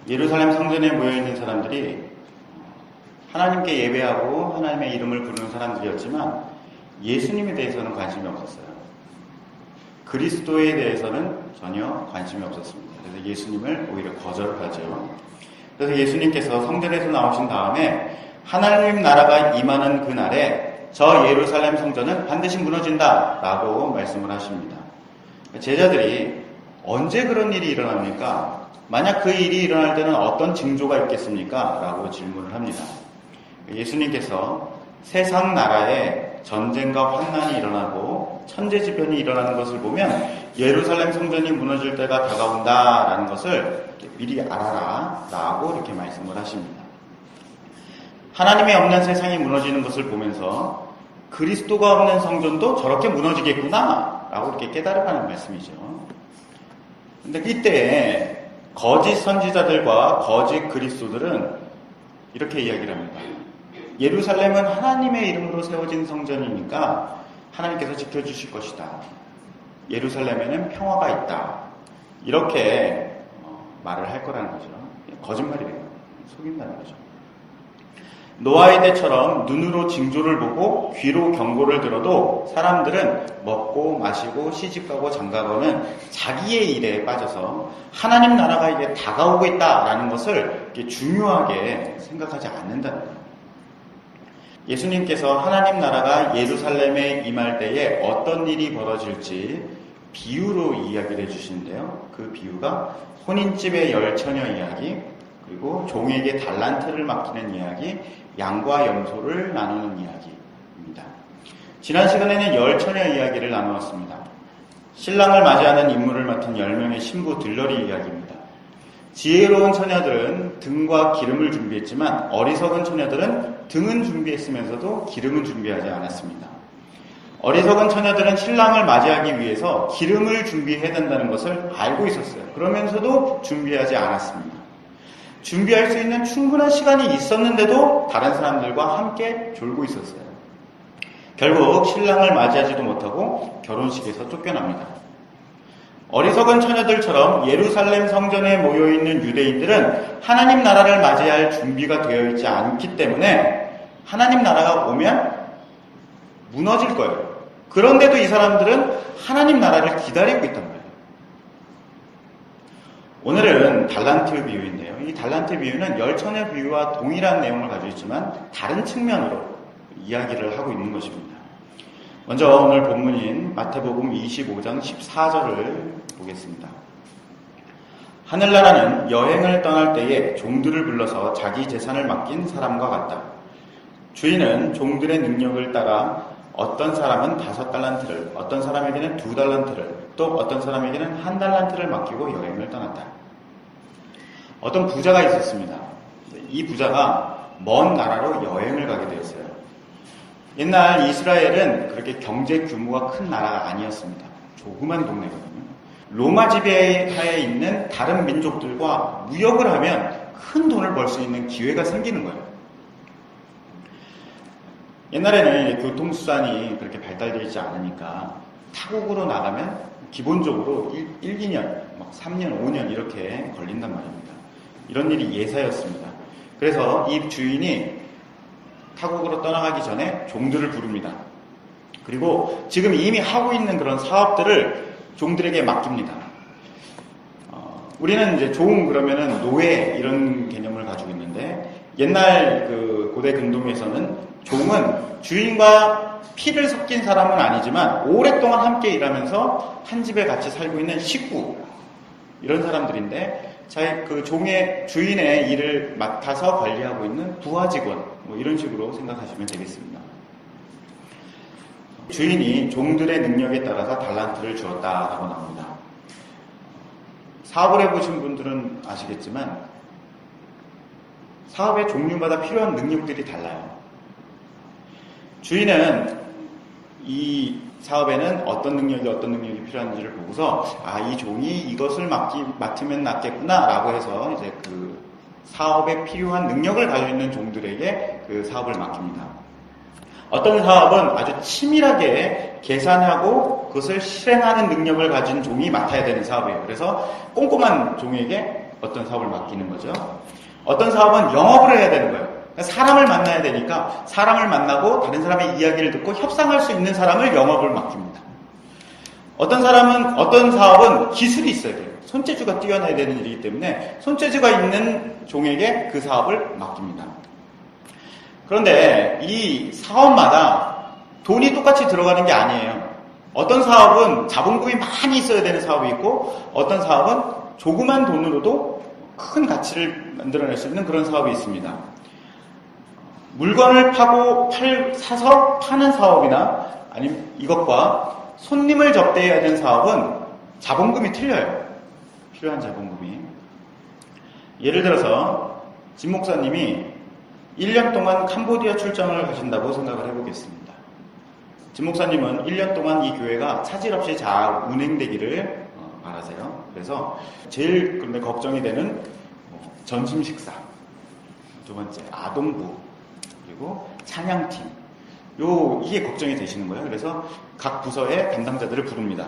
예루살렘 성전에 모여있는 사람들이 하나님께 예배하고 하나님의 이름을 부르는 사람들이었지만 예수님에 대해서는 관심이 없었어요. 그리스도에 대해서는 전혀 관심이 없었습니다. 그래서 예수님을 오히려 거절을 하죠. 그래서 예수님께서 성전에서 나오신 다음에 하나님 나라가 임하는 그날에 저 예루살렘 성전은 반드시 무너진다 라고 말씀을 하십니다. 제자들이 언제 그런 일이 일어납니까? 만약 그 일이 일어날 때는 어떤 징조가 있겠습니까? 라고 질문을 합니다. 예수님께서 세상 나라에 전쟁과 환난이 일어나고 천재지변이 일어나는 것을 보면 예루살렘 성전이 무너질 때가 다가온다라는 것을 미리 알아라 라고 이렇게 말씀을 하십니다. 하나님이 없는 세상이 무너지는 것을 보면서 그리스도가 없는 성전도 저렇게 무너지겠구나 라고 이렇게 깨달으라는 말씀이죠. 근데 이때 거짓 선지자들과 거짓 그리스도들은 이렇게 이야기를 합니다. 예루살렘은 하나님의 이름으로 세워진 성전이니까 하나님께서 지켜주실 것이다. 예루살렘에는 평화가 있다. 이렇게 말을 할 거라는 거죠. 거짓말이에요. 속인다는 거죠. 노아의 때처럼 눈으로 징조를 보고 귀로 경고를 들어도 사람들은 먹고 마시고 시집가고 장가가는 자기의 일에 빠져서 하나님 나라가 이제 다가오고 있다라는 것을 중요하게 생각하지 않는다는 거예요. 예수님께서 하나님 나라가 예루살렘에 임할 때에 어떤 일이 벌어질지 비유로 이야기를 해주시는데요. 그 비유가 혼인집의 열처녀 이야기, 그리고 종에게 달란트를 맡기는 이야기, 양과 염소를 나누는 이야기입니다. 지난 시간에는 열처녀 이야기를 나누었습니다. 신랑을 맞이하는 임무를 맡은 10명의 신부 들러리 이야기입니다. 지혜로운 처녀들은 등과 기름을 준비했지만 어리석은 처녀들은 등은 준비했으면서도 기름은 준비하지 않았습니다. 어리석은 처녀들은 신랑을 맞이하기 위해서 기름을 준비해야 된다는 것을 알고 있었어요. 그러면서도 준비하지 않았습니다. 준비할 수 있는 충분한 시간이 있었는데도 다른 사람들과 함께 졸고 있었어요. 결국 신랑을 맞이하지도 못하고 결혼식에서 쫓겨납니다. 어리석은 처녀들처럼 예루살렘 성전에 모여있는 유대인들은 하나님 나라를 맞이할 준비가 되어 있지 않기 때문에 하나님 나라가 오면 무너질 거예요. 그런데도 이 사람들은 하나님 나라를 기다리고 있단 말이에요. 오늘은 달란트 비유인데요. 이 달란트 비유는 열처녀 비유와 동일한 내용을 가지고 있지만 다른 측면으로 이야기를 하고 있는 것입니다. 먼저 오늘 본문인 마태복음 25장 14절을 보겠습니다. 하늘나라는 여행을 떠날 때에 종들을 불러서 자기 재산을 맡긴 사람과 같다. 주인은 종들의 능력을 따라 어떤 사람은 5달란트를, 어떤 사람에게는 2달란트를, 또 어떤 사람에게는 1달란트를 맡기고 여행을 떠났다. 어떤 부자가 있었습니다. 이 부자가 먼 나라로 여행을 가게 되었어요. 옛날 이스라엘은 그렇게 경제 규모가 큰 나라가 아니었습니다. 조그만 동네거든요. 로마 지배하에 있는 다른 민족들과 무역을 하면 큰 돈을 벌 수 있는 기회가 생기는 거예요. 옛날에는 교통수단이 그렇게 발달되어 있지 않으니까 타국으로 나가면 기본적으로 1, 2년, 3년, 5년 이렇게 걸린단 말입니다. 이런 일이 예사였습니다. 그래서 이 주인이 타국으로 떠나가기 전에 종들을 부릅니다. 그리고 지금 이미 하고 있는 그런 사업들을 종들에게 맡깁니다. 우리는 이제 종 그러면은 노예 이런 개념을 가지고 있는데 옛날 그 고대 근동에서는 종은 주인과 피를 섞인 사람은 아니지만 오랫동안 함께 일하면서 한 집에 같이 살고 있는 식구 이런 사람들인데 그 종의 주인의 일을 맡아서 관리하고 있는 부하 직원 이런 식으로 생각하시면 되겠습니다. 주인이 종들의 능력에 따라서 달란트를 주었다라고 나옵니다. 사업을 해보신 분들은 아시겠지만 사업의 종류마다 필요한 능력들이 달라요. 주인은 이 사업에는 어떤 능력이 필요한지를 보고서 이 종이 이것을 맡으면 낫겠구나 라고 해서 이제 그 사업에 필요한 능력을 가지고 있는 종들에게 그 사업을 맡깁니다. 어떤 사업은 아주 치밀하게 계산하고 그것을 실행하는 능력을 가진 종이 맡아야 되는 사업이에요. 그래서 꼼꼼한 종에게 어떤 사업을 맡기는 거죠. 어떤 사업은 영업을 해야 되는 거예요. 그러니까 사람을 만나야 되니까 사람을 만나고 다른 사람의 이야기를 듣고 협상할 수 있는 사람을 영업을 맡깁니다. 어떤 사업은 기술이 있어야 돼요. 손재주가 뛰어나야 되는 일이기 때문에 손재주가 있는 종에게 그 사업을 맡깁니다. 그런데 이 사업마다 돈이 똑같이 들어가는 게 아니에요. 어떤 사업은 자본금이 많이 있어야 되는 사업이 있고 어떤 사업은 조그만 돈으로도 큰 가치를 만들어낼 수 있는 그런 사업이 있습니다. 물건을 사서 파는 사업이나 아니면 이것과 손님을 접대해야 되는 사업은 자본금이 틀려요. 필요한 자본금이. 예를 들어서 진 목사님이 1년 동안 캄보디아 출장을 가신다고 생각을 해보겠습니다. 진 목사님은 1년 동안 이 교회가 차질 없이 잘 운행되기를 바라세요. 그래서 제일 근데 걱정이 되는 점심 식사, 두 번째 아동부, 그리고 찬양팀, 이게 걱정이 되시는 거예요. 그래서 각 부서의 담당자들을 부릅니다.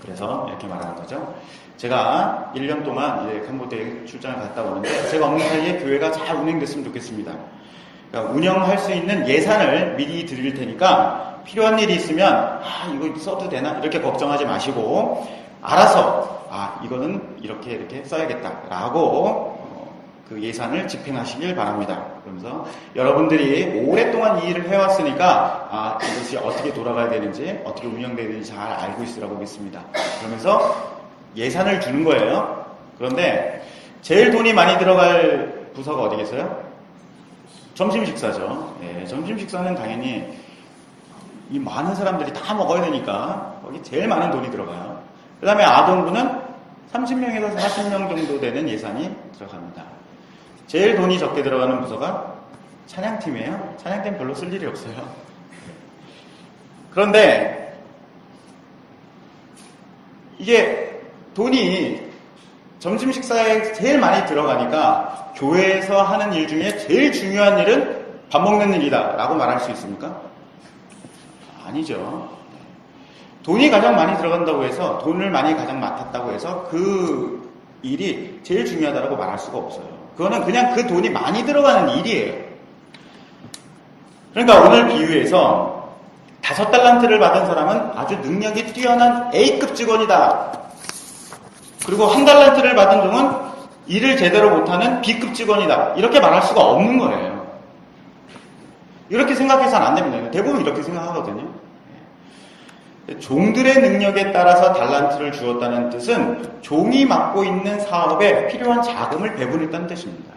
그래서 이렇게 말하는 거죠. 제가 1년 동안 이제 캄보디아에 출장을 갔다 오는데 제가 없는 사이에 교회가 잘 운행됐으면 좋겠습니다. 그러니까 운영할 수 있는 예산을 미리 드릴 테니까 필요한 일이 있으면 이거 써도 되나? 이렇게 걱정하지 마시고 알아서 이거는 이렇게 써야겠다라고 그 예산을 집행하시길 바랍니다. 그러면서 여러분들이 오랫동안 이 일을 해왔으니까 이것이 어떻게 돌아가야 되는지 어떻게 운영되야 되는지 잘 알고 있으라고 믿습니다. 그러면서 예산을 주는 거예요. 그런데 제일 돈이 많이 들어갈 부서가 어디겠어요? 점심 식사죠. 점심 식사는 당연히 이 많은 사람들이 다 먹어야 되니까 거기 제일 많은 돈이 들어가요. 그 다음에 아동부는 30명에서 40명 정도 되는 예산이 들어갑니다. 제일 돈이 적게 들어가는 부서가 찬양팀이에요. 찬양팀 별로 쓸 일이 없어요. 그런데 이게 돈이 점심 식사에 제일 많이 들어가니까 교회에서 하는 일 중에 제일 중요한 일은 밥 먹는 일이다 라고 말할 수 있습니까? 아니죠. 돈이 가장 많이 들어간다고 해서 돈을 많이 가장 맡았다고 해서 그 일이 제일 중요하다고 말할 수가 없어요. 그거는 그냥 그 돈이 많이 들어가는 일이에요. 그러니까 오늘 비유에서 5달란트를 받은 사람은 아주 능력이 뛰어난 A급 직원이다. 그리고 1달란트를 받은 종은 일을 제대로 못하는 B급 직원이다. 이렇게 말할 수가 없는 거예요. 이렇게 생각해서는 안 됩니다. 대부분 이렇게 생각하거든요. 종들의 능력에 따라서 달란트를 주었다는 뜻은 종이 맡고 있는 사업에 필요한 자금을 배분했다는 뜻입니다.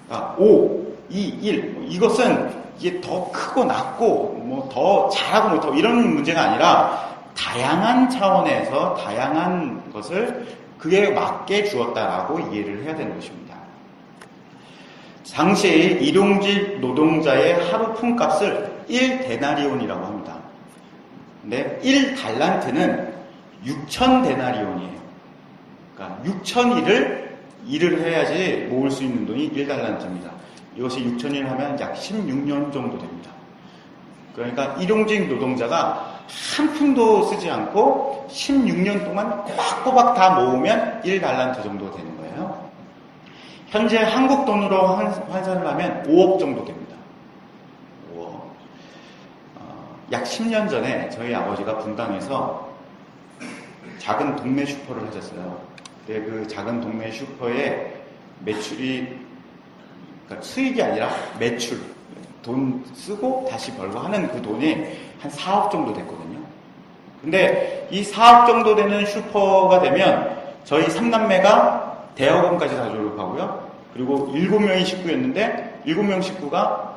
그러니까 5, 2, 1 이것은 이게 더 크고 낮고 더 잘하고 못하고 이런 문제가 아니라 다양한 차원에서 다양한 것을 그에 맞게 주었다라고 이해를 해야 되는 것입니다. 당시 일용직 노동자의 하루 품값을 1데나리온이라고 합니다. 근데 1달란트는 6,000데나리온이에요. 그러니까 6,000일을 일을 해야지 모을 수 있는 돈이 1달란트입니다. 이것이 6,000일 하면 약 16년 정도 됩니다. 그러니까 일용직 노동자가 한 푼도 쓰지 않고 16년 동안 꼬박꼬박 다 모으면 1달란트 정도 되는 거예요. 현재 한국 돈으로 환산을 하면 5억 정도 됩니다. 5억. 약 10년 전에 저희 아버지가 분당에서 작은 동네 슈퍼를 하셨어요. 근데 그 작은 동네 슈퍼의 매출이, 그러니까 수익이 아니라 매출, 돈 쓰고 다시 벌고 하는 그 돈이 한 4억 정도 됐거든요. 근데 이 4억 정도 되는 슈퍼가 되면 저희 3남매가 대학원까지 다 졸업하고요. 그리고 7명이 식구였는데 7명 식구가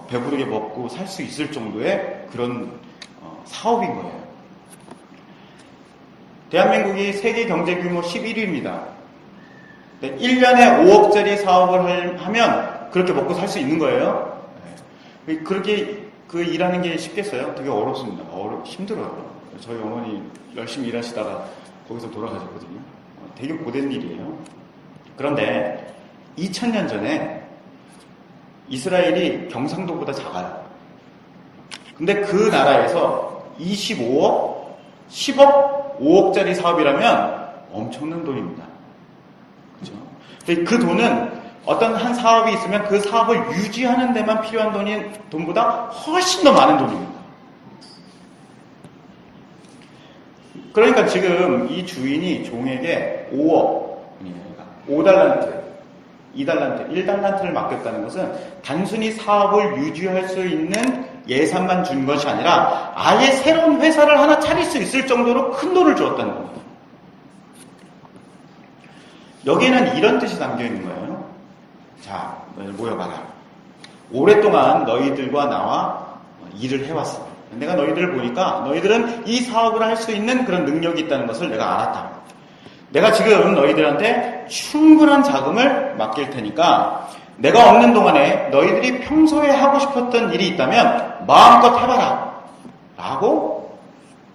배부르게 먹고 살 수 있을 정도의 그런 사업인 거예요. 대한민국이 세계 경제 규모 11위입니다. 1년에 5억짜리 사업을 하면 그렇게 먹고 살 수 있는 거예요. 그렇게 일하는 게 쉽겠어요? 되게 어렵습니다. 힘들어요. 저희 어머니 열심히 일하시다가 거기서 돌아가셨거든요. 되게 고된 일이에요. 그런데 2000년 전에 이스라엘이 경상도보다 작아요. 근데 그 나라에서 25억, 10억, 5억짜리 사업이라면 엄청난 돈입니다. 그렇죠? 그 돈은 어떤 한 사업이 있으면 그 사업을 유지하는 데만 필요한 돈보다 훨씬 더 많은 돈입니다. 그러니까 지금 이 주인이 종에게 5억, 5달란트, 2달란트, 1달란트를 맡겼다는 것은 단순히 사업을 유지할 수 있는 예산만 준 것이 아니라 아예 새로운 회사를 하나 차릴 수 있을 정도로 큰 돈을 주었다는 겁니다. 여기에는 이런 뜻이 담겨 있는 거예요. 자, 너희들 모여봐라. 오랫동안 너희들과 나와 일을 해왔어. 내가 너희들을 보니까 너희들은 이 사업을 할 수 있는 그런 능력이 있다는 것을 내가 알았다. 내가 지금 너희들한테 충분한 자금을 맡길 테니까 내가 없는 동안에 너희들이 평소에 하고 싶었던 일이 있다면 마음껏 해봐라. 라고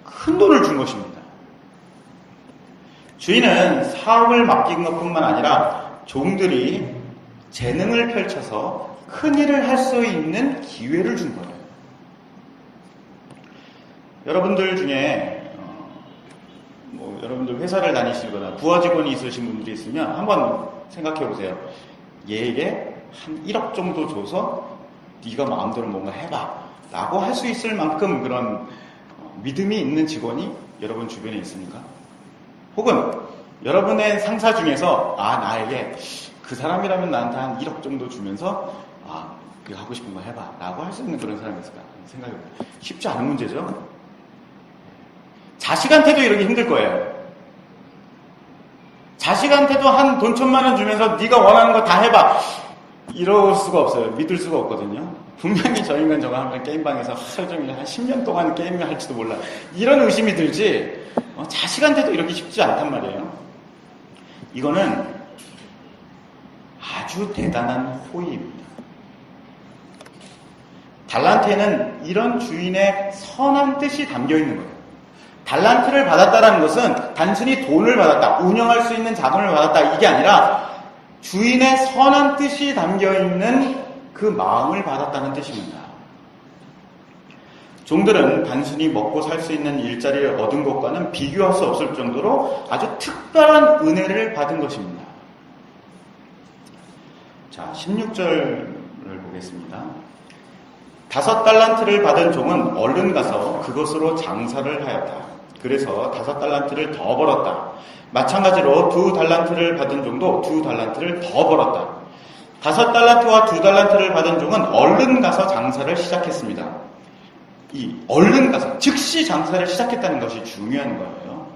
큰 돈을 준 것입니다. 주인은 사업을 맡긴 것뿐만 아니라 종들이 재능을 펼쳐서 큰 일을 할 수 있는 기회를 준 거예요. 여러분들 중에 여러분들 회사를 다니시거나 부하 직원이 있으신 분들이 있으면 한번 생각해 보세요. 얘에게 한 1억 정도 줘서 네가 마음대로 뭔가 해봐 라고 할 수 있을 만큼 그런 믿음이 있는 직원이 여러분 주변에 있습니까? 혹은 여러분의 상사 중에서 나에게 그 사람이라면 나한테 한 1억 정도 주면서 네가 하고 싶은 거 해봐 라고 할 수 있는 그런 사람이 있을까 생각해보세요. 쉽지 않은 문제죠. 자식한테도 이러기 힘들 거예요. 자식한테도 한 돈 1,000만 원 주면서 네가 원하는 거 다 해봐 이럴 수가 없어요. 믿을 수가 없거든요. 분명히 저 인간 저거 하면 게임방에서 하루 종일 한 10년 동안 게임을 할지도 몰라 이런 의심이 들지 자식한테도 이렇게 쉽지 않단 말이에요. 이거는 아주 대단한 호의입니다. 달란트에는 이런 주인의 선한 뜻이 담겨 있는 거예요. 달란트를 받았다는 것은 단순히 돈을 받았다, 운영할 수 있는 자금을 받았다 이게 아니라 주인의 선한 뜻이 담겨 있는 그 마음을 받았다는 뜻입니다. 종들은 단순히 먹고 살 수 있는 일자리를 얻은 것과는 비교할 수 없을 정도로 아주 특별한 은혜를 받은 것입니다. 자, 16절을 보겠습니다. 5달란트를 받은 종은 얼른 가서 그것으로 장사를 하였다. 그래서 5달란트를 더 벌었다. 마찬가지로 2달란트를 받은 종도 2달란트를 더 벌었다. 5달란트와 2달란트를 받은 종은 얼른 가서 장사를 시작했습니다. 이 얼른 가서 즉시 장사를 시작했다는 것이 중요한 거예요.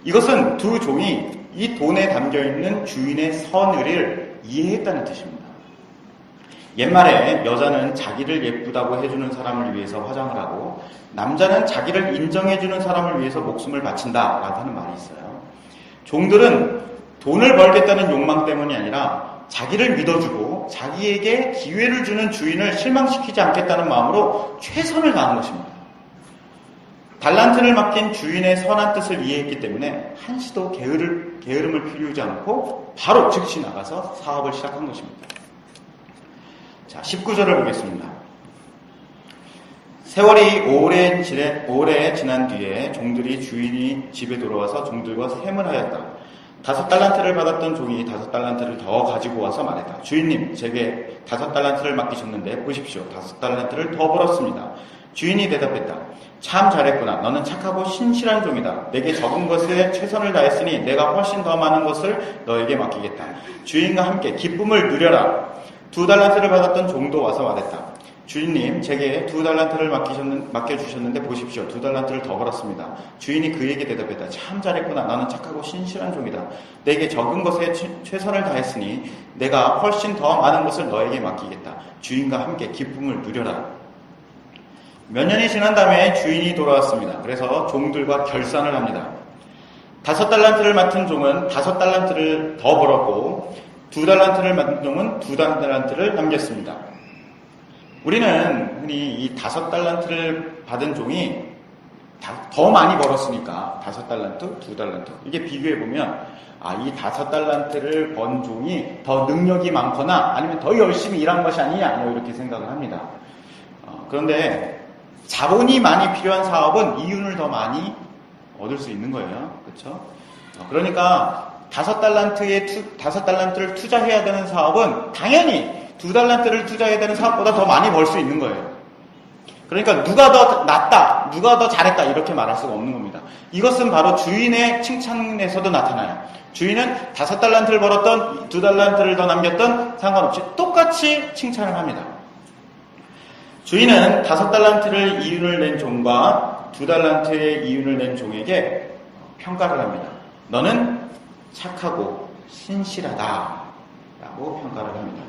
이것은 두 종이 이 돈에 담겨있는 주인의 선의를 이해했다는 뜻입니다. 옛말에 여자는 자기를 예쁘다고 해주는 사람을 위해서 화장을 하고 남자는 자기를 인정해주는 사람을 위해서 목숨을 바친다라고 하는 말이 있어요. 종들은 돈을 벌겠다는 욕망 때문이 아니라 자기를 믿어주고 자기에게 기회를 주는 주인을 실망시키지 않겠다는 마음으로 최선을 다한 것입니다. 달란트를 맡긴 주인의 선한 뜻을 이해했기 때문에 한시도 게으름을 피우지 않고 바로 즉시 나가서 사업을 시작한 것입니다. 자, 19절을 보겠습니다. 세월이 오래 지난 뒤에 종들이 주인이 집에 돌아와서 종들과 셈을 하였다. 5달란트를 받았던 종이 5달란트를 더 가지고 와서 말했다. 주인님, 제게 5달란트를 맡기셨는데 보십시오. 5달란트를 더 벌었습니다. 주인이 대답했다. 참 잘했구나. 너는 착하고 신실한 종이다. 내게 적은 것에 최선을 다했으니 내가 훨씬 더 많은 것을 너에게 맡기겠다. 주인과 함께 기쁨을 누려라. 2달란트를 받았던 종도 와서 말했다. 주인님, 제게 2달란트를 맡겨주셨는데 보십시오. 2달란트를 더 벌었습니다. 주인이 그에게 대답했다. 참 잘했구나. 나는 착하고 신실한 종이다. 내게 적은 것에 최선을 다했으니 내가 훨씬 더 많은 것을 너에게 맡기겠다. 주인과 함께 기쁨을 누려라. 몇 년이 지난 다음에 주인이 돌아왔습니다. 그래서 종들과 결산을 합니다. 5달란트를 맡은 종은 5달란트를 더 벌었고 2달란트를 맡은 종은 2달란트를 남겼습니다. 우리는 흔히 이 5달란트를 받은 종이 더 많이 벌었으니까 5달란트, 2달란트 이게 비교해보면 이 5달란트를 번 종이 더 능력이 많거나 아니면 더 열심히 일한 것이 아니냐 이렇게 생각을 합니다. 그런데 자본이 많이 필요한 사업은 이윤을 더 많이 얻을 수 있는 거예요. 그렇죠? 그러니까 다섯 달란트를 투자해야 되는 사업은 당연히 2달란트를 투자해야 되는 사업보다 더 많이 벌 수 있는 거예요. 그러니까 누가 더 낫다, 누가 더 잘했다 이렇게 말할 수가 없는 겁니다. 이것은 바로 주인의 칭찬에서도 나타나요. 주인은 5달란트를 벌었던 2달란트를 더 남겼던 상관없이 똑같이 칭찬을 합니다. 주인은 5달란트를 이윤을 낸 종과 2달란트의 이윤을 낸 종에게 평가를 합니다. 너는 착하고 신실하다 라고 평가를 합니다.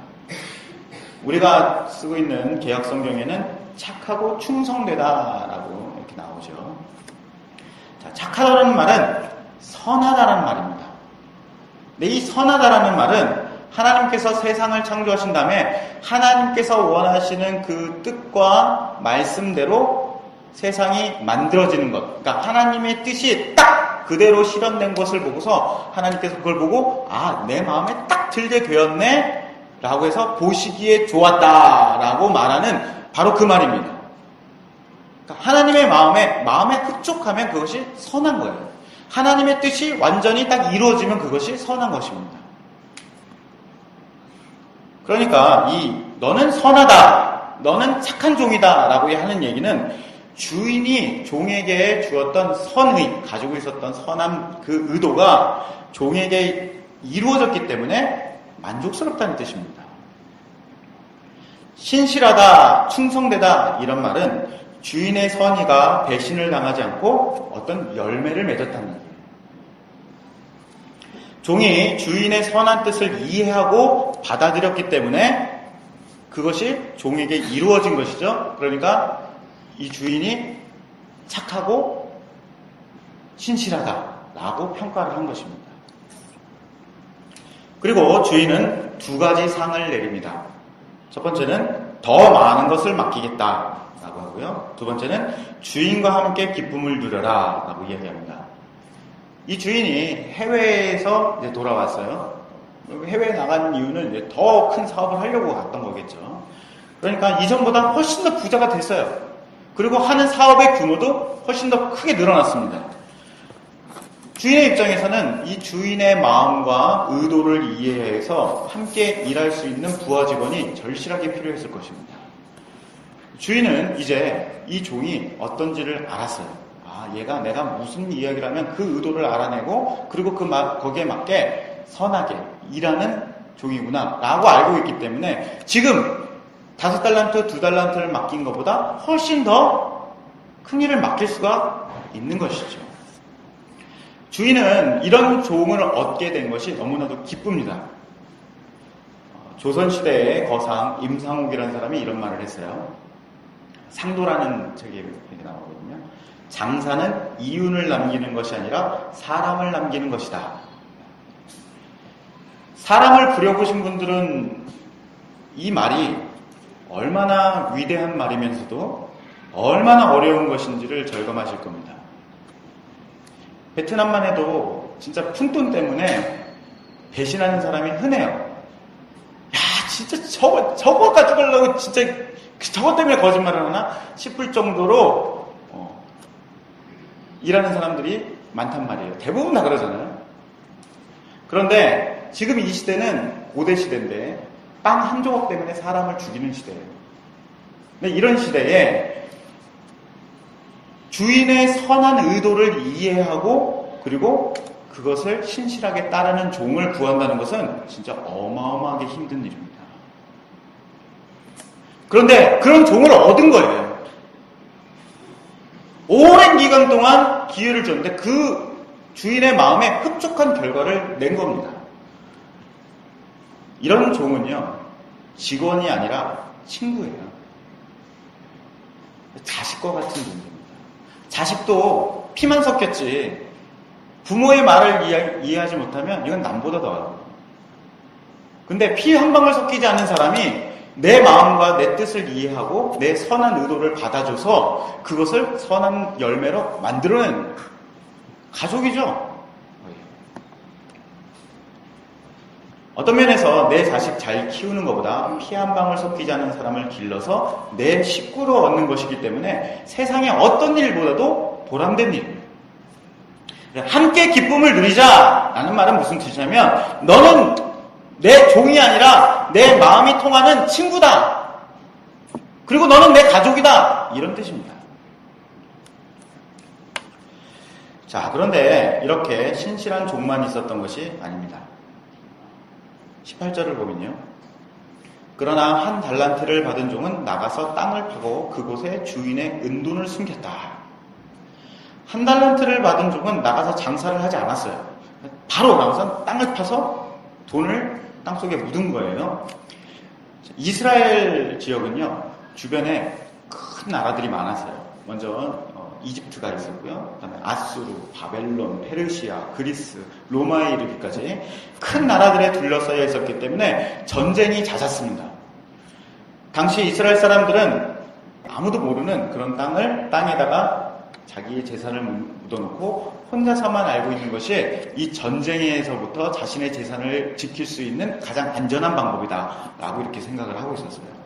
우리가 쓰고 있는 개역 성경에는 착하고 충성되다 라고 이렇게 나오죠. 자, 착하다는 말은 선하다라는 말입니다. 근데 이 선하다라는 말은 하나님께서 세상을 창조하신 다음에 하나님께서 원하시는 그 뜻과 말씀대로 세상이 만들어지는 것. 그러니까 하나님의 뜻이 딱 그대로 실현된 것을 보고서 하나님께서 그걸 보고 내 마음에 딱 들게 되었네 라고 해서 보시기에 좋았다 라고 말하는 바로 그 말입니다. 그러니까 하나님의 마음에 흡족하면 그것이 선한 거예요. 하나님의 뜻이 완전히 딱 이루어지면 그것이 선한 것입니다. 그러니까 너는 선하다, 너는 착한 종이다 라고 하는 얘기는 주인이 종에게 주었던 선의, 가지고 있었던 선한 그 의도가 종에게 이루어졌기 때문에 만족스럽다는 뜻입니다. 신실하다, 충성되다 이런 말은 주인의 선의가 배신을 당하지 않고 어떤 열매를 맺었다는 얘기예요. 종이 주인의 선한 뜻을 이해하고 받아들였기 때문에 그것이 종에게 이루어진 것이죠. 그러니까 이 주인이 착하고 신실하다라고 평가를 한 것입니다. 그리고 주인은 2가지 상을 내립니다. 첫 번째는 더 많은 것을 맡기겠다라고 하고요. 두 번째는 주인과 함께 기쁨을 누려라 라고 이야기합니다. 이 주인이 해외에서 이제 돌아왔어요. 해외에 나간 이유는 이제 더 큰 사업을 하려고 갔던 거겠죠. 그러니까 이전보다 훨씬 더 부자가 됐어요. 그리고 하는 사업의 규모도 훨씬 더 크게 늘어났습니다. 주인의 입장에서는 이 주인의 마음과 의도를 이해해서 함께 일할 수 있는 부하 직원이 절실하게 필요했을 것입니다. 주인은 이제 이 종이 어떤지를 알았어요. 얘가 내가 무슨 이야기를 하면 그 의도를 알아내고 그리고 거기에 맞게 선하게 일하는 종이구나 라고 알고 있기 때문에 지금 5달란트, 2달란트를 맡긴 것보다 훨씬 더 큰 일을 맡길 수가 있는 것이죠. 주인은 이런 종을 얻게 된 것이 너무나도 기쁩니다. 조선시대의 거상 임상옥이라는 사람이 이런 말을 했어요. 상도라는 책에 이렇게 나오거든요. 장사는 이윤을 남기는 것이 아니라 사람을 남기는 것이다. 사람을 부려보신 분들은 이 말이 얼마나 위대한 말이면서도 얼마나 어려운 것인지를 절감하실 겁니다. 베트남만 해도 진짜 푼돈 때문에 배신하는 사람이 흔해요. 야, 진짜 저거 가져가려고 진짜 저것 때문에 거짓말을 하나 싶을 정도로 일하는 사람들이 많단 말이에요. 대부분 다 그러잖아요. 그런데 지금 이 시대는 고대 시대인데 빵 한 조각 때문에 사람을 죽이는 시대예요. 근데 이런 시대에 주인의 선한 의도를 이해하고 그리고 그것을 신실하게 따르는 종을 구한다는 것은 진짜 어마어마하게 힘든 일입니다. 그런데 그런 종을 얻은 거예요. 오랜 기간 동안 기회를 줬는데 그 주인의 마음에 흡족한 결과를 낸 겁니다. 이런 종은요, 직원이 아니라 친구예요. 자식과 같은 존재입니다. 자식도 피만 섞였지 부모의 말을 이해하지 못하면 이건 남보다 더하고. 근데 피 한 방울 섞이지 않은 사람이 내 마음과 내 뜻을 이해하고 내 선한 의도를 받아줘서 그것을 선한 열매로 만들어낸 가족이죠. 어떤 면에서 내 자식 잘 키우는 것보다 피 한 방울 섞이지 않은 사람을 길러서 내 식구로 얻는 것이기 때문에 세상의 어떤 일보다도 보람된 일입니다. 함께 기쁨을 누리자라는 말은 무슨 뜻이냐면 너는 내 종이 아니라 내 마음이 통하는 친구다. 그리고 너는 내 가족이다. 이런 뜻입니다. 자, 그런데 이렇게 신실한 종만 있었던 것이 아닙니다. 18절을 보면요. 그러나 한 달란트를 받은 종은 나가서 땅을 파고 그곳에 주인의 은돈을 숨겼다. 한 달란트를 받은 종은 나가서 장사를 하지 않았어요. 바로 나가서 땅을 파서 돈을 땅속에 묻은 거예요. 이스라엘 지역은요, 주변에 큰 나라들이 많았어요. 먼저 이집트가 있었고요. 그다음에 아수르, 바벨론, 페르시아, 그리스, 로마에 이르기까지 큰 나라들에 둘러싸여 있었기 때문에 전쟁이 잦았습니다. 당시 이스라엘 사람들은 아무도 모르는 그런 땅에다가 자기의 재산을 묻어놓고 혼자서만 알고 있는 것이 이 전쟁에서부터 자신의 재산을 지킬 수 있는 가장 안전한 방법이다라고 이렇게 생각을 하고 있었어요.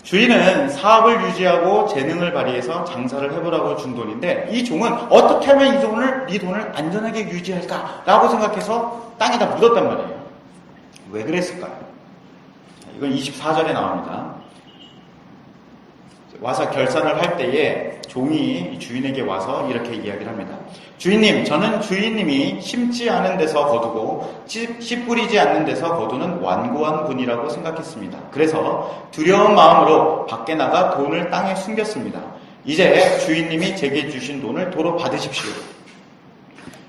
주인은 사업을 유지하고 재능을 발휘해서 장사를 해보라고 준 돈인데 이 종은 어떻게 하면 이 돈을 안전하게 유지할까라고 생각해서 땅에다 묻었단 말이에요. 왜 그랬을까요? 이건 24절에 나옵니다. 와서 결산을 할 때에 종이 주인에게 와서 이렇게 이야기를 합니다. 주인님, 저는 주인님이 심지 않은 데서 거두고 씨 뿌리지 않는 데서 거두는 완고한 분이라고 생각했습니다. 그래서 두려운 마음으로 밖에 나가 돈을 땅에 숨겼습니다. 이제 주인님이 제게 주신 돈을 도로 받으십시오.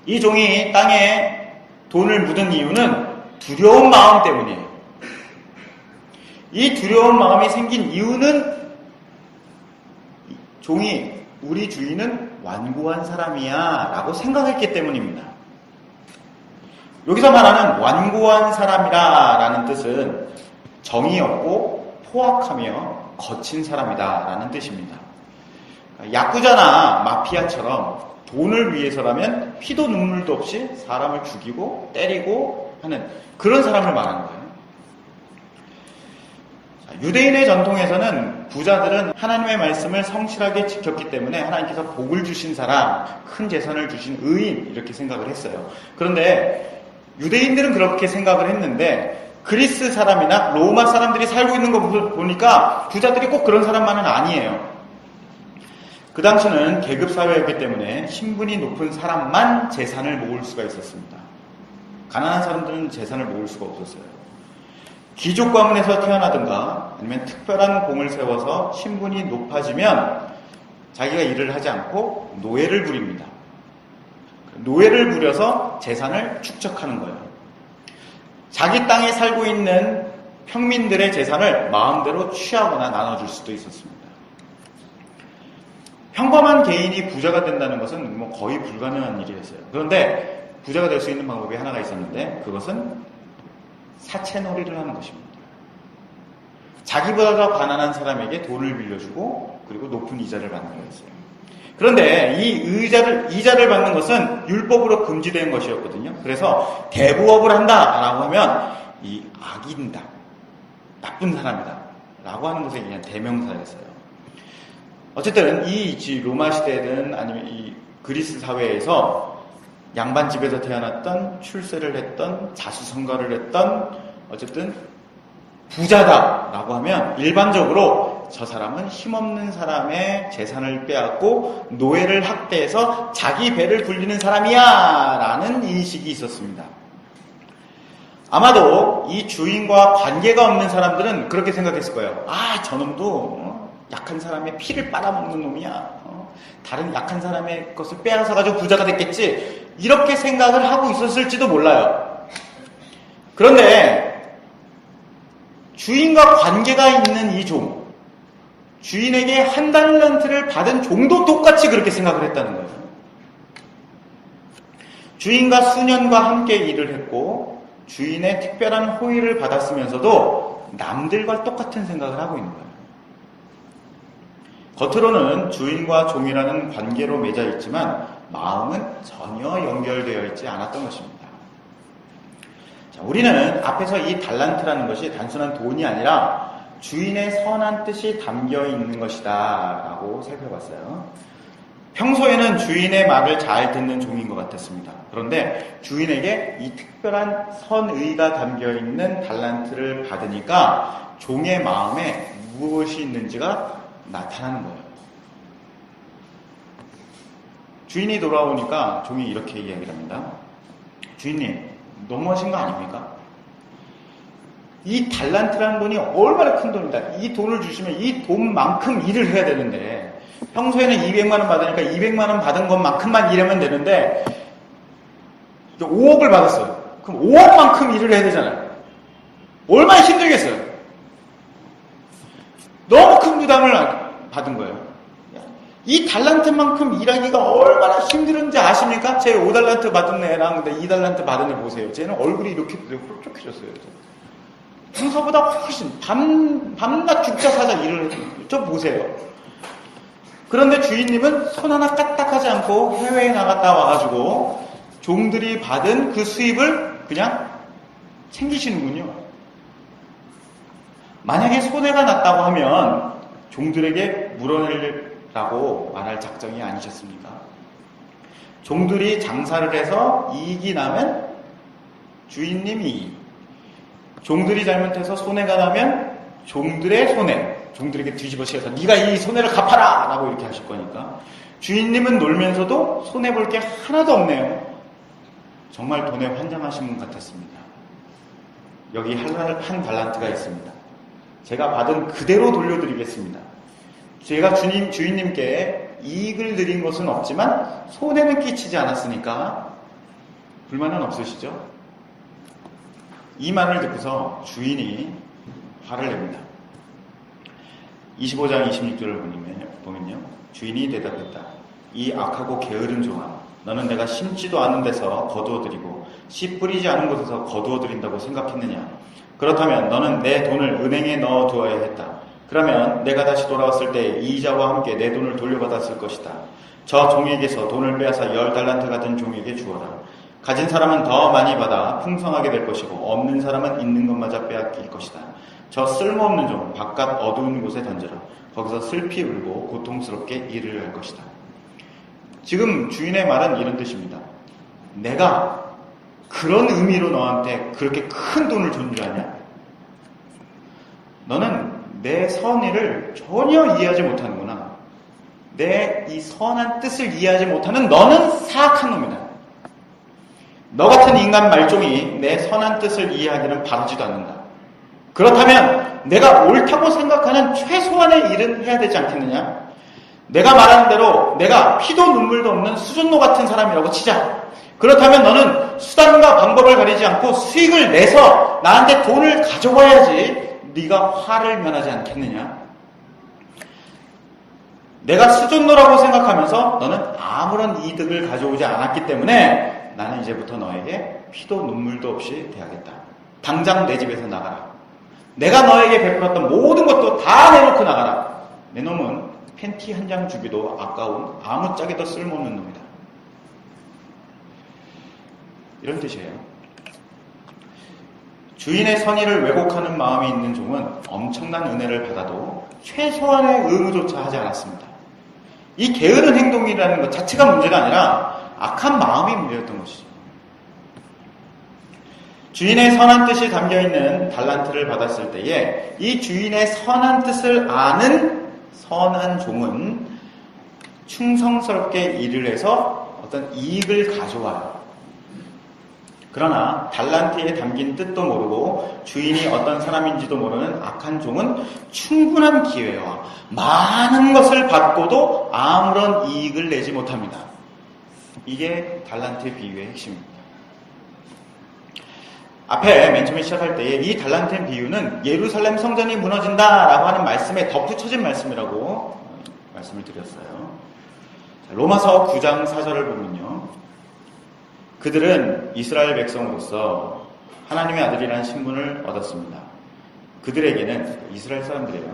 이 종이 땅에 돈을 묻은 이유는 두려운 마음 때문이에요. 이 두려운 마음이 생긴 이유는 종이 우리 주인은 완고한 사람이야 라고 생각했기 때문입니다. 여기서 말하는 완고한 사람이라 라는 뜻은 정이 없고 포악하며 거친 사람이다 라는 뜻입니다. 야쿠자나 마피아처럼 돈을 위해서라면 피도 눈물도 없이 사람을 죽이고 때리고 하는 그런 사람을 말하는 거예요. 유대인의 전통에서는 부자들은 하나님의 말씀을 성실하게 지켰기 때문에 하나님께서 복을 주신 사람, 큰 재산을 주신 의인 이렇게 생각을 했어요. 그런데 유대인들은 그렇게 생각을 했는데 그리스 사람이나 로마 사람들이 살고 있는 거 보니까 부자들이 꼭 그런 사람만은 아니에요. 그 당시는 계급사회였기 때문에 신분이 높은 사람만 재산을 모을 수가 있었습니다. 가난한 사람들은 재산을 모을 수가 없었어요. 귀족 가문에서 태어나든가 아니면 특별한 공을 세워서 신분이 높아지면 자기가 일을 하지 않고 노예를 부립니다. 노예를 부려서 재산을 축적하는 거예요. 자기 땅에 살고 있는 평민들의 재산을 마음대로 취하거나 나눠줄 수도 있었습니다. 평범한 개인이 부자가 된다는 것은 거의 불가능한 일이었어요. 그런데 부자가 될 수 있는 방법이 하나가 있었는데 그것은 사채놀이를 하는 것입니다. 자기보다 더 가난한 사람에게 돈을 빌려주고 그리고 높은 이자를 받는 거였어요. 그런데 이 이자를 받는 것은 율법으로 금지된 것이었거든요. 그래서 대부업을 한다라고 하면 이 악인이다, 나쁜 사람이다 라고 하는 것에 의한 대명사였어요. 어쨌든 이 로마 시대든 아니면 이 그리스 사회에서 양반집에서 태어났던 출세를 했던 자수성가를 했던 어쨌든 부자다라고 하면 일반적으로 저 사람은 힘없는 사람의 재산을 빼앗고 노예를 학대해서 자기 배를 불리는 사람이야 라는 인식이 있었습니다. 아마도 이 주인과 관계가 없는 사람들은 그렇게 생각했을 거예요. 아, 저놈도 약한 사람의 피를 빨아먹는 놈이야. 다른 약한 사람의 것을 빼앗아가지고 부자가 됐겠지. 이렇게 생각을 하고 있었을지도 몰라요. 그런데 주인과 관계가 있는 이 종, 주인에게 한 달란트를 받은 종도 똑같이 그렇게 생각을 했다는 거예요. 주인과 수년과 함께 일을 했고 주인의 특별한 호의를 받았으면서도 남들과 똑같은 생각을 하고 있는 거예요. 겉으로는 주인과 종이라는 관계로 맺어 있지만 마음은 전혀 연결되어 있지 않았던 것입니다. 자, 우리는 앞에서 이 달란트라는 것이 단순한 돈이 아니라 주인의 선한 뜻이 담겨 있는 것이다 라고 살펴봤어요. 평소에는 주인의 말을 잘 듣는 종인 것 같았습니다. 그런데 주인에게 이 특별한 선의가 담겨있는 달란트를 받으니까 종의 마음에 무엇이 있는지가 나타나는 거예요. 주인이 돌아오니까 종이 이렇게 이야기를 합니다. 주인님, 너무하신 거 아닙니까? 이 달란트라는 돈이 얼마나 큰 돈이다. 이 돈을 주시면 이 돈만큼 일을 해야 되는데 평소에는 200만 원 받으니까 200만 원 받은 것만큼만 일하면 되는데 5억을 받았어요. 그럼 5억만큼 일을 해야 되잖아요. 얼마나 힘들겠어요. 너무 큰 부담을 받은 거예요. 이 달란트만큼 일하기가 얼마나 힘들은지 아십니까? 제 5달란트 받은 애랑 2달란트 받은 애 보세요. 쟤는 얼굴이 이렇게 홀쭉해졌어요. 평소보다 훨씬 밤낮 죽자 사자 일을 좀 보세요. 그런데 주인님은 손 하나 까딱하지 않고 해외에 나갔다 와가지고 종들이 받은 그 수입을 그냥 챙기시는군요. 만약에 손해가 났다고 하면 종들에게 물어내라고 말할 작정이 아니셨습니까? 종들이 장사를 해서 이익이 나면 주인님이 이익, 종들이 잘못해서 손해가 나면 종들의 손해, 종들에게 뒤집어 씌워서 네가 이 손해를 갚아라! 라고 이렇게 하실 거니까 주인님은 놀면서도 손해볼 게 하나도 없네요. 정말 돈에 환장하신 분 같았습니다. 여기 한 달란트가 있습니다. 제가 받은 그대로 돌려드리겠습니다. 제가 주인님께 이익을 드린 것은 없지만 손해는 끼치지 않았으니까 불만은 없으시죠? 이 말을 듣고서 주인이 화를 냅니다. 25장 26절을 보면요. 주인이 대답했다. 이 악하고 게으른 종아, 너는 내가 심지도 않은 데서 거두어들이고 씨 뿌리지 않은 곳에서 거두어들인다고 생각했느냐? 그렇다면 너는 내 돈을 은행에 넣어두어야 했다. 그러면 내가 다시 돌아왔을 때 이자와 함께 내 돈을 돌려받았을 것이다. 저 종에게서 돈을 빼앗아 10달란트 같은 종에게 주어라. 가진 사람은 더 많이 받아 풍성하게 될 것이고 없는 사람은 있는 것마저 빼앗길 것이다. 저 쓸모없는 종 바깥 어두운 곳에 던져라. 거기서 슬피 울고 고통스럽게 일을 할 것이다. 지금 주인의 말은 이런 뜻입니다. 내가 그런 의미로 너한테 그렇게 큰 돈을 준 줄 아냐? 너는 내 선의를 전혀 이해하지 못하는구나. 내 이 선한 뜻을 이해하지 못하는 너는 사악한 놈이다. 너 같은 인간 말종이 내 선한 뜻을 이해하기는 바라지도 않는다. 그렇다면 내가 옳다고 생각하는 최소한의 일은 해야 되지 않겠느냐? 내가 말하는 대로 내가 피도 눈물도 없는 수전노 같은 사람이라고 치자. 그렇다면 너는 수단과 방법을 가리지 않고 수익을 내서 나한테 돈을 가져와야지 네가 화를 면하지 않겠느냐? 내가 수전노라고 생각하면서 너는 아무런 이득을 가져오지 않았기 때문에 나는 이제부터 너에게 피도 눈물도 없이 대하겠다. 당장 내 집에서 나가라. 내가 너에게 베풀었던 모든 것도 다 내놓고 나가라. 내 놈은 팬티 한 장 주기도 아까운 아무짝에도 쓸모없는 놈이다. 이런 뜻이에요. 주인의 선의를 왜곡하는 마음이 있는 종은 엄청난 은혜를 받아도 최소한의 의무조차 하지 않았습니다. 이 게으른 행동이라는 것 자체가 문제가 아니라 악한 마음이 문제였던 것이죠. 주인의 선한 뜻이 담겨있는 달란트를 받았을 때에 이 주인의 선한 뜻을 아는 선한 종은 충성스럽게 일을 해서 어떤 이익을 가져와요. 그러나 달란트에 담긴 뜻도 모르고 주인이 어떤 사람인지도 모르는 악한 종은 충분한 기회와 많은 것을 받고도 아무런 이익을 내지 못합니다. 이게 달란트 비유의 핵심입니다. 앞에 맨 처음에 시작할 때에 이 달란트 비유는 예루살렘 성전이 무너진다라고 하는 말씀에 덧붙여진 말씀이라고 말씀을 드렸어요. 로마서 9장 4절을 보면요. 그들은 이스라엘 백성으로서 하나님의 아들이라는 신분을 얻었습니다. 그들에게는, 이스라엘 사람들이에요,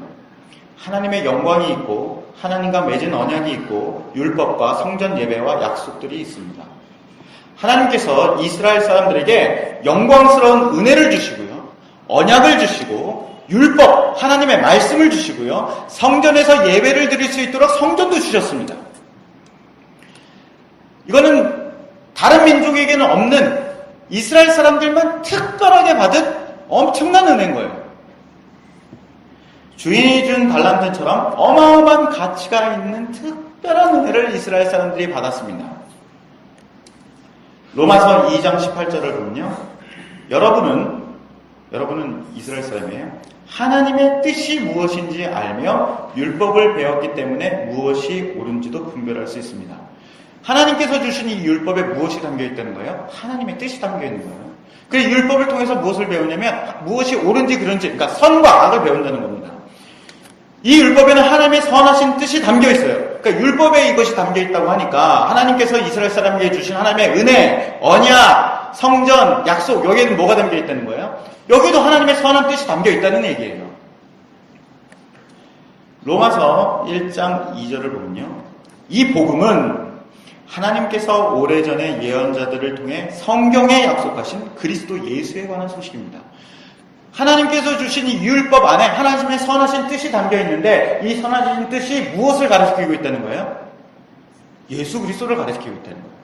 하나님의 영광이 있고 하나님과 맺은 언약이 있고 율법과 성전 예배와 약속들이 있습니다. 하나님께서 이스라엘 사람들에게 영광스러운 은혜를 주시고요, 언약을 주시고 율법, 하나님의 말씀을 주시고요, 성전에서 예배를 드릴 수 있도록 성전도 주셨습니다. 이거는 다른 민족에게는 없는 이스라엘 사람들만 특별하게 받은 엄청난 은혜인 거예요. 주인이 준 달란트처럼 어마어마한 가치가 있는 특별한 은혜를 이스라엘 사람들이 받았습니다. 로마서 2장 18절을 보면요. 여러분은 이스라엘 사람이에요. 하나님의 뜻이 무엇인지 알며 율법을 배웠기 때문에 무엇이 옳은지도 분별할 수 있습니다. 하나님께서 주신 이 율법에 무엇이 담겨 있다는 거예요? 하나님의 뜻이 담겨 있는 거예요. 그래서 율법을 통해서 무엇을 배우냐면 무엇이 옳은지 그른지, 그러니까 선과 악을 배운다는 겁니다. 이 율법에는 하나님의 선하신 뜻이 담겨 있어요. 그러니까 율법에 이것이 담겨 있다고 하니까 하나님께서 이스라엘 사람에게 주신 하나님의 은혜, 언약, 성전, 약속, 여기에는 뭐가 담겨 있다는 거예요? 여기도 하나님의 선한 뜻이 담겨 있다는 얘기예요. 로마서 1장 2절을 보면요. 이 복음은 하나님께서 오래전에 예언자들을 통해 성경에 약속하신 그리스도 예수에 관한 소식입니다. 하나님께서 주신 이 율법 안에 하나님의 선하신 뜻이 담겨 있는데 이 선하신 뜻이 무엇을 가르치고 있다는 거예요? 예수 그리스도를 가르치고 있다는 거예요.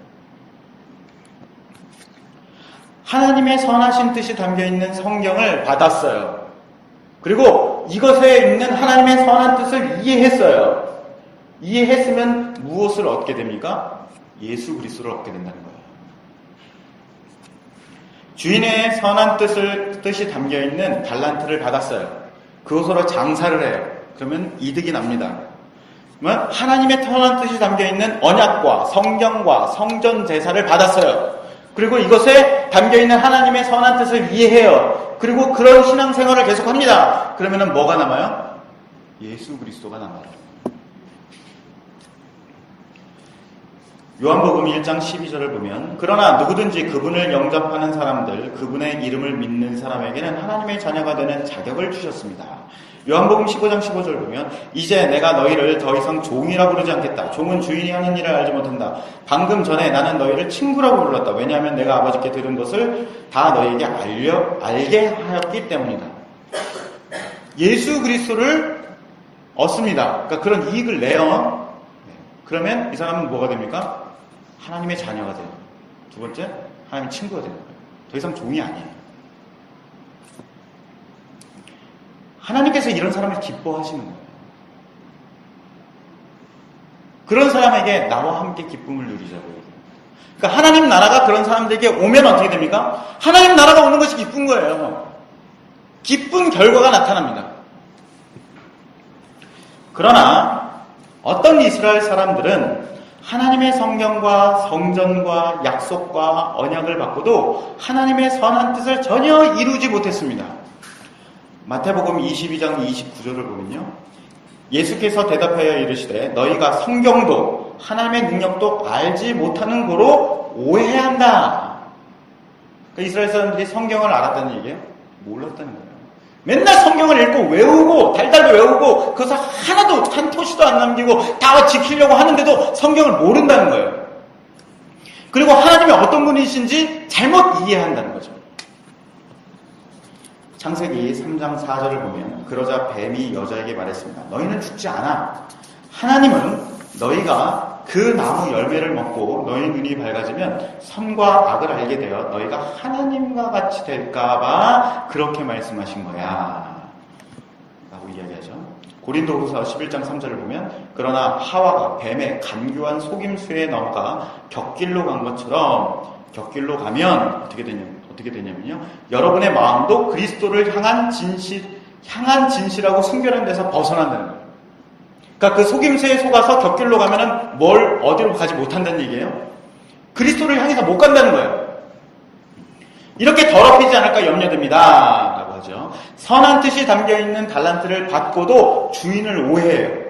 하나님의 선하신 뜻이 담겨 있는 성경을 받았어요. 그리고 이것에 있는 하나님의 선한 뜻을 이해했어요. 이해했으면 무엇을 얻게 됩니까? 예수 그리스도를 얻게 된다는 거예요. 주인의 선한 뜻이 담겨있는 달란트를 받았어요. 그것으로 장사를 해요. 그러면 이득이 납니다. 그러면 하나님의 선한 뜻이 담겨있는 언약과 성경과 성전 제사를 받았어요. 그리고 이것에 담겨있는 하나님의 선한 뜻을 이해해요. 그리고 그런 신앙생활을 계속합니다. 그러면 뭐가 남아요? 예수 그리스도가 남아요. 요한복음 1장 12절을 보면 그러나 누구든지 그분을 영접하는 사람들, 그분의 이름을 믿는 사람에게는 하나님의 자녀가 되는 자격을 주셨습니다. 요한복음 15장 15절 보면 이제 내가 너희를 더 이상 종이라 부르지 않겠다. 종은 주인이 하는 일을 알지 못한다. 방금 전에 나는 너희를 친구라고 불렀다. 왜냐하면 내가 아버지께 들은 것을 다 너희에게 알게 하였기 때문이다. 예수 그리스도를 얻습니다. 그러니까 그런 이익을 내요. 그러면 이 사람은 뭐가 됩니까? 하나님의 자녀가 돼요. 두 번째, 하나님의 친구가 되는 거예요. 더 이상 종이 아니에요. 하나님께서 이런 사람을 기뻐하시는 거예요. 그런 사람에게 나와 함께 기쁨을 누리자고요. 그러니까 하나님 나라가 그런 사람들에게 오면 어떻게 됩니까? 하나님 나라가 오는 것이 기쁜 거예요. 기쁜 결과가 나타납니다. 그러나 어떤 이스라엘 사람들은 하나님의 성경과 성전과 약속과 언약을 받고도 하나님의 선한 뜻을 전혀 이루지 못했습니다. 마태복음 22장 29절을 보면요. 예수께서 대답하여 이르시되 너희가 성경도 하나님의 능력도 알지 못하는 고로 오해한다. 그러니까 이스라엘 사람들이 성경을 알았다는 얘기예요? 몰랐다는 거예요. 맨날 성경을 읽고 외우고 달달도 외우고 그것을 하나도 한 토시도 안 남기고 다 지키려고 하는데도 성경을 모른다는 거예요. 그리고 하나님이 어떤 분이신지 잘못 이해한다는 거죠. 창세기 3장 4절을 보면 그러자 뱀이 여자에게 말했습니다. 너희는 죽지 않아. 하나님은 너희가 그 나무 열매를 먹고 너희 눈이 밝아지면 선과 악을 알게 되어 너희가 하나님과 같이 될까봐 그렇게 말씀하신 거야 라고 이야기하죠. 고린도후서 11장 3절을 보면 그러나 하와가 뱀의 간교한 속임수에 넘어가 곁길로 간 것처럼 곁길로 가면 어떻게 되냐면요. 여러분의 마음도 그리스도를 향한 진실하고 순결한 데서 벗어난다는 거예요. 그러니까 그 속임수에 속아서 곁길로 가면은 어디로 가지 못한다는 얘기예요. 그리스도를 향해서 못 간다는 거예요. 이렇게 더럽히지 않을까 염려됩니다. 라고 하죠. 선한 뜻이 담겨있는 달란트를 받고도 주인을 오해해요.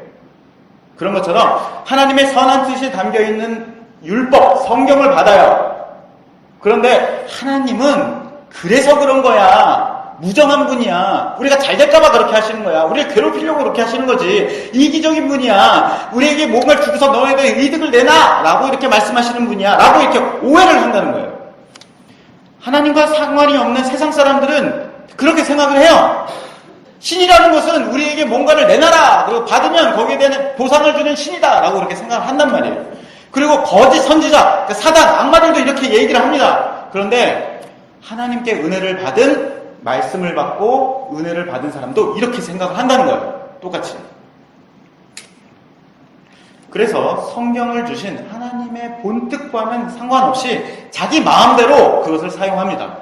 그런 것처럼 하나님의 선한 뜻이 담겨있는 율법, 성경을 받아요. 그런데 하나님은 그래서 그런 거야. 무정한 분이야. 우리가 잘 될까봐 그렇게 하시는 거야. 우리를 괴롭히려고 그렇게 하시는 거지. 이기적인 분이야. 우리에게 뭔가를 주고서 너희들 이득을 내놔! 라고 이렇게 말씀하시는 분이야. 라고 이렇게 오해를 한다는 거예요. 하나님과 상관이 없는 세상 사람들은 그렇게 생각을 해요. 신이라는 것은 우리에게 뭔가를 내놔라! 그리고 받으면 거기에 대한 보상을 주는 신이다! 라고 그렇게 생각을 한단 말이에요. 그리고 거짓 선지자, 그러니까 사단, 악마들도 이렇게 얘기를 합니다. 그런데 하나님께 은혜를 받은, 말씀을 받고 은혜를 받은 사람도 이렇게 생각을 한다는 거예요. 똑같이. 그래서 성경을 주신 하나님의 본뜻과는 상관없이 자기 마음대로 그것을 사용합니다.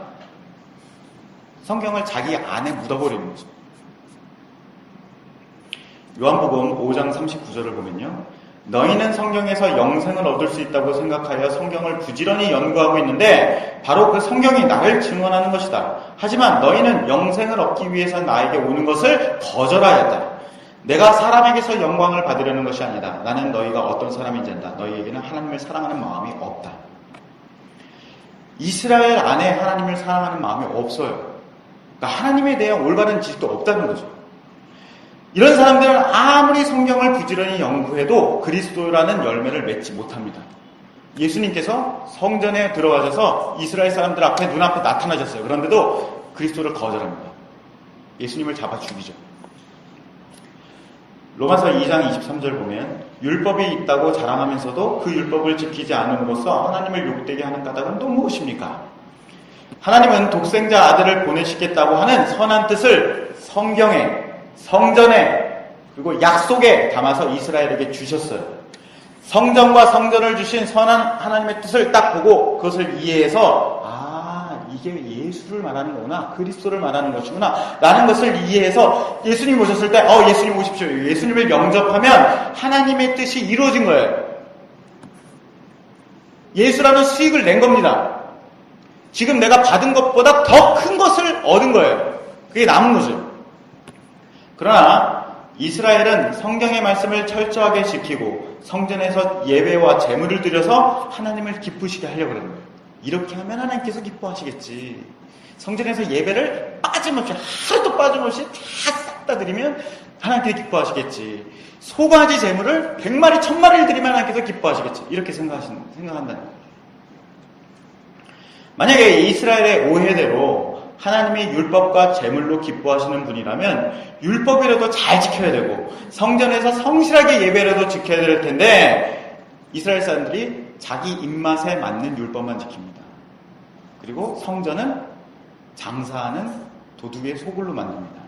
성경을 자기 안에 묻어버리는 거죠. 요한복음 5장 39절을 보면요. 너희는 성경에서 영생을 얻을 수 있다고 생각하여 성경을 부지런히 연구하고 있는데 바로 그 성경이 나를 증언하는 것이다. 하지만 너희는 영생을 얻기 위해서 나에게 오는 것을 거절하였다. 내가 사람에게서 영광을 받으려는 것이 아니다. 나는 너희가 어떤 사람인지 안다. 너희에게는 하나님을 사랑하는 마음이 없다. 이스라엘 안에 하나님을 사랑하는 마음이 없어요. 그러니까 하나님에 대한 올바른 지식도 없다는 거죠. 이런 사람들은 아무리 성경을 부지런히 연구해도 그리스도라는 열매를 맺지 못합니다. 예수님께서 성전에 들어가셔서 이스라엘 사람들 앞에 눈앞에 나타나셨어요. 그런데도 그리스도를 거절합니다. 예수님을 잡아 죽이죠. 로마서 2장 23절 보면 율법이 있다고 자랑하면서도 그 율법을 지키지 않음으로써 하나님을 욕되게 하는 까닭은 또 무엇입니까? 하나님은 독생자 아들을 보내시겠다고 하는 선한 뜻을 성경에, 성전에, 그리고 약속에 담아서 이스라엘에게 주셨어요. 성전과 성전을 주신 선한 하나님의 뜻을 딱 보고 그것을 이해해서 이게 예수를 말하는 거구나, 그리스도를 말하는 것이구나 라는 것을 이해해서 예수님 오셨을 때 예수님 오십시오. 예수님을 영접하면 하나님의 뜻이 이루어진 거예요. 예수라는 수익을 낸 겁니다. 지금 내가 받은 것보다 더 큰 것을 얻은 거예요. 그게 남은 거죠. 그러나 이스라엘은 성경의 말씀을 철저하게 지키고 성전에서 예배와 제물을 드려서 하나님을 기쁘시게 하려고 그러는 거예요. 이렇게 하면 하나님께서 기뻐하시겠지. 성전에서 예배를 빠짐없이, 하루도 빠짐없이 다 싹 다 드리면 하나님께서 기뻐하시겠지. 소가지 제물을 100마리, 1000마리를 드리면 하나님께서 기뻐하시겠지. 이렇게 생각한다는 거예요. 만약에 이스라엘의 오해대로 하나님이 율법과 제물로 기뻐하시는 분이라면 율법이라도 잘 지켜야 되고 성전에서 성실하게 예배라도 지켜야 될 텐데 이스라엘 사람들이 자기 입맛에 맞는 율법만 지킵니다. 그리고 성전은 장사하는 도둑의 소굴로 만듭니다.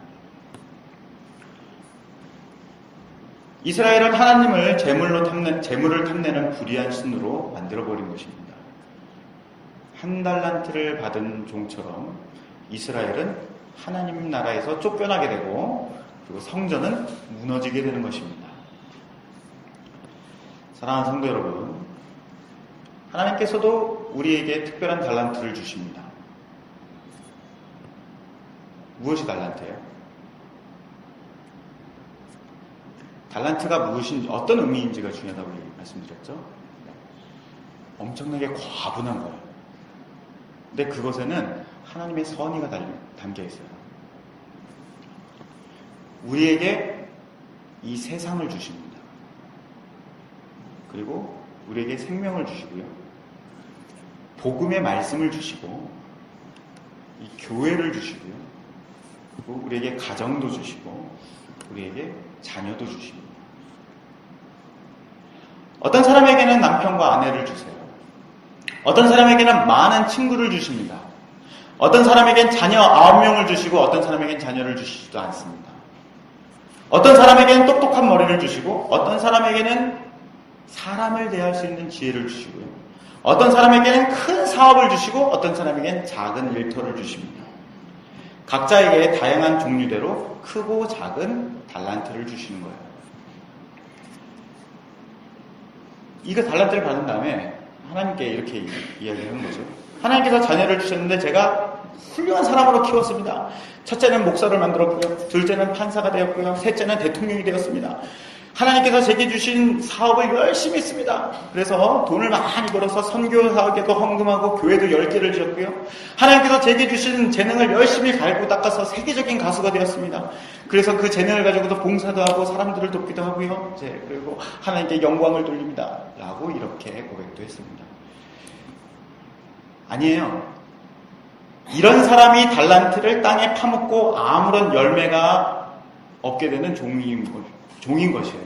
이스라엘은 하나님을 제물을 탐내는 불의한 신으로 만들어버린 것입니다. 한 달란트를 받은 종처럼 이스라엘은 하나님 나라에서 쫓겨나게 되고 그리고 성전은 무너지게 되는 것입니다. 사랑하는 성도 여러분, 하나님께서도 우리에게 특별한 달란트를 주십니다. 무엇이 달란트예요? 달란트가 무엇인지, 어떤 의미인지가 중요하다고 말씀드렸죠? 엄청나게 과분한 거예요. 근데 그것에는 하나님의 선의가 담겨 있어요. 우리에게 이 세상을 주십니다. 그리고 우리에게 생명을 주시고요. 복음의 말씀을 주시고 이 교회를 주시고요. 그리고 우리에게 가정도 주시고 우리에게 자녀도 주십니다. 어떤 사람에게는 남편과 아내를 주세요. 어떤 사람에게는 많은 친구를 주십니다. 어떤 사람에게는 자녀 9명을 주시고 어떤 사람에게는 자녀를 주시지도 않습니다. 어떤 사람에게는 똑똑한 머리를 주시고 어떤 사람에게는 사람을 대할 수 있는 지혜를 주시고요. 어떤 사람에게는 큰 사업을 주시고 어떤 사람에게는 작은 일터를 주십니다. 각자에게 다양한 종류대로 크고 작은 달란트를 주시는 거예요. 이거 달란트를 받은 다음에 하나님께 이렇게 이야기하는 거죠. 하나님께서 자녀를 주셨는데 제가 훌륭한 사람으로 키웠습니다. 첫째는 목사를 만들었고요. 둘째는 판사가 되었고요. 셋째는 대통령이 되었습니다. 하나님께서 제게 주신 사업을 열심히 했습니다. 그래서 돈을 많이 벌어서 선교 사업에도 헌금하고 교회도 10개를 지었고요. 하나님께서 제게 주신 재능을 열심히 갈고 닦아서 세계적인 가수가 되었습니다. 그래서 그 재능을 가지고도 봉사도 하고 사람들을 돕기도 하고요. 그리고 하나님께 영광을 돌립니다. 라고 이렇게 고백도 했습니다. 아니에요. 이런 사람이 달란트를 땅에 파묻고 아무런 열매가 없게 되는 종인 것이에요.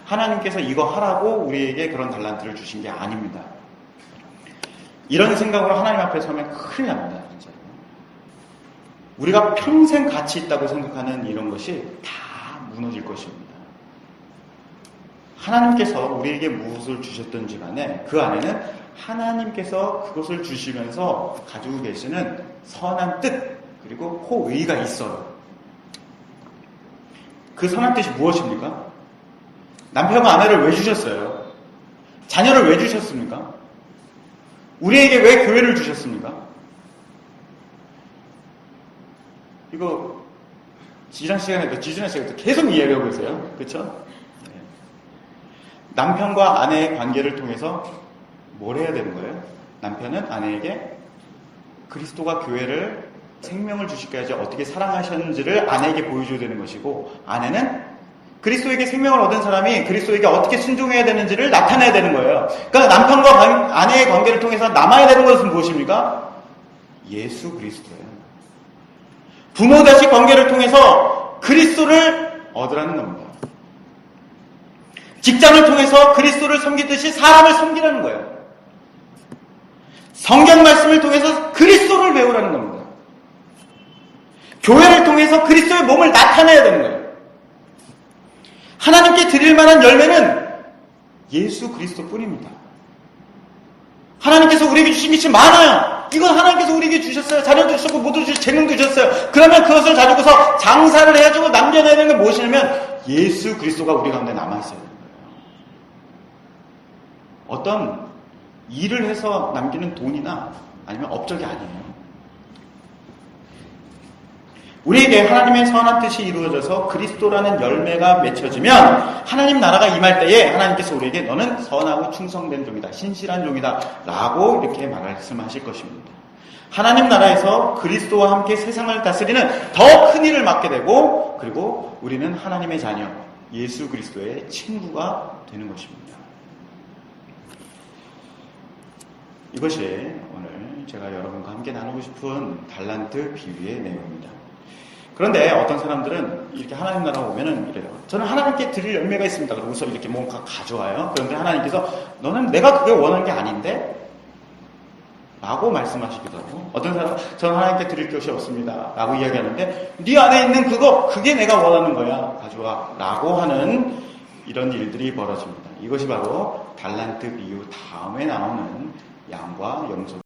하나님께서 이거 하라고 우리에게 그런 달란트를 주신 게 아닙니다. 이런 생각으로 하나님 앞에 서면 큰일 납니다. 진짜. 우리가 평생 가치 있다고 생각하는 이런 것이 다 무너질 것입니다. 하나님께서 우리에게 무엇을 주셨든지 간에 그 안에는 하나님께서 그것을 주시면서 가지고 계시는 선한 뜻 그리고 호의가 있어요. 그 선한 뜻이 무엇입니까? 남편과 아내를 왜 주셨어요? 자녀를 왜 주셨습니까? 우리에게 왜 교회를 주셨습니까? 이거 지난 시간에 계속 이야기하고 있어요. 그렇죠? 남편과 아내의 관계를 통해서 뭘 해야 되는 거예요? 남편은 아내에게 그리스도가 교회를 생명을 주시기까지 어떻게 사랑하셨는지를 아내에게 보여줘야 되는 것이고, 아내는 그리스도에게 생명을 얻은 사람이 그리스도에게 어떻게 순종해야 되는지를 나타내야 되는 거예요. 그러니까 남편과 아내의 관계를 통해서 남아야 되는 것은 무엇입니까? 예수 그리스도예요. 부모 자식 관계를 통해서 그리스도를 얻으라는 겁니다. 직장을 통해서 그리스도를 섬기듯이 사람을 섬기라는 거예요. 성경 말씀을 통해서 그리스도를 배우라는 겁니다. 교회를 통해서 그리스도의 몸을 나타내야 되는 거예요. 하나님께 드릴 만한 열매는 예수 그리스도 뿐입니다. 하나님께서 우리에게 주신 것이 많아요. 이건 하나님께서 우리에게 주셨어요. 자녀도 주셨고 모두 주셨고 재능도 주셨어요. 그러면 그것을 가지고서 장사를 해가지고 남겨내야 되는 게 무엇이냐면 예수 그리스도가 우리 가운데 남아있어야 되는 거예요. 어떤 일을 해서 남기는 돈이나 아니면 업적이 아니에요. 우리에게 하나님의 선한 뜻이 이루어져서 그리스도라는 열매가 맺혀지면 하나님 나라가 임할 때에 하나님께서 우리에게 너는 선하고 충성된 종이다, 신실한 종이다 라고 이렇게 말씀하실 것입니다. 하나님 나라에서 그리스도와 함께 세상을 다스리는 더 큰 일을 맡게 되고, 그리고 우리는 하나님의 자녀 예수 그리스도의 친구가 되는 것입니다. 이것이 오늘 제가 여러분과 함께 나누고 싶은 달란트 비유의 내용입니다. 그런데 어떤 사람들은 이렇게 하나님 나라 오면은 이래요. 저는 하나님께 드릴 열매가 있습니다. 그러고서 이렇게 뭔가 가져와요. 그런데 하나님께서 너는 내가 그게 원하는 게 아닌데? 라고 말씀하시기도 하고, 어떤 사람은 저는 하나님께 드릴 것이 없습니다. 라고 이야기하는데, 네 안에 있는 그게 내가 원하는 거야. 가져와. 라고 하는 이런 일들이 벌어집니다. 이것이 바로 달란트 비유 다음에 나오는 양과 염소